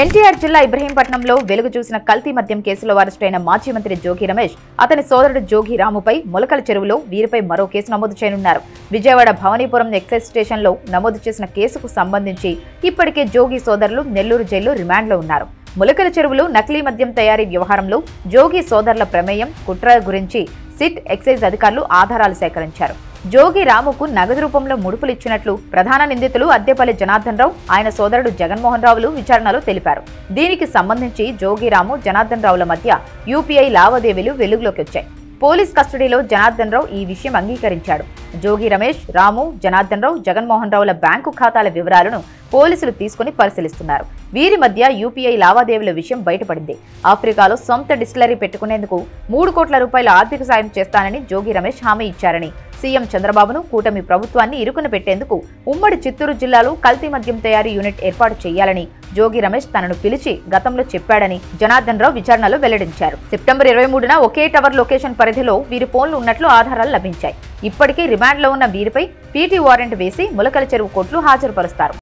ఎన్టీఆర్ జిల్లా ఇబ్రహీంపట్నంలో వెలుగు చూసిన కల్తీ మద్యం కేసులో అరెస్టైన మాజీ మంత్రి జోగి రమేష్, అతని సోదరుడు జోగి రాముపై ములకల చెరువులో వీరిపై మరో కేసు నమోదు చేయనున్నారు. విజయవాడ భవానీపురం ఎక్సైజ్ స్టేషన్లో నమోదు చేసిన కేసుకు సంబంధించి ఇప్పటికే జోగి సోదరులు నెల్లూరు జైల్లో రిమాండ్లో ఉన్నారు. ములకల చెరువులో నకిలీ మద్యం తయారీ వ్యవహారంలో జోగి సోదరుల ప్రమేయం, కుట్ర గురించి సిట్, ఎక్సైజ్ అధికారులు ఆధారాలు సేకరించారు. జోగి రాముకు నగదు రూపంలో ముడుపులు ఇచ్చినట్లు ప్రధాన నిందితులు అద్దెపల్లి జనార్దన్ రావు, ఆయన సోదరుడు జగన్మోహన్ రావులు విచారణలో తెలిపారు. దీనికి సంబంధించి జోగి రాము, జనార్దన్ రావుల మధ్య యూపీఐ లావాదేవీలు వెలుగులోకి వచ్చాయి. పోలీస్ కస్టడీలో జనార్దన్ రావు ఈ విషయం అంగీకరించాడు. జోగి రమేష్, రాము, జనార్దన్ రావు, జగన్మోహన్ రావుల బ్యాంకు ఖాతాల వివరాలను పోలీసులు తీసుకుని పరిశీలిస్తున్నారు. వీరి మధ్య యూపీఐ లావాదేవీల విషయం బయటపడింది. ఆఫ్రికాలో సొంత డిస్టిలరీ పెట్టుకునేందుకు 3 కోట్ల రూపాయల ఆర్థిక సాయం చేస్తానని జోగి రమేష్ హామీ ఇచ్చారని, సీఎం చంద్రబాబును, కూటమి ప్రభుత్వాన్ని ఇరుకున పెట్టేందుకు ఉమ్మడి చిత్తూరు జిల్లాలో కల్తీ మద్యం తయారీ యూనిట్ ఏర్పాటు చేయాలని జోగి రమేష్ తనను పిలిచి గతంలో చెప్పాడని జనార్దన్ రావు విచారణలో వెల్లడించారు. సెప్టెంబర్ 23న ఒకే టవర్ లొకేషన్ పరిధిలో వీరి ఫోన్లు ఉన్నట్లు ఆధారాలు లభించాయి. ఇప్పటికే రిమాండ్లో ఉన్న వీరిపై పీటీ వారెంట్ వేసి ములకల చెరువు కోర్టులో హాజరుపరుస్తారు.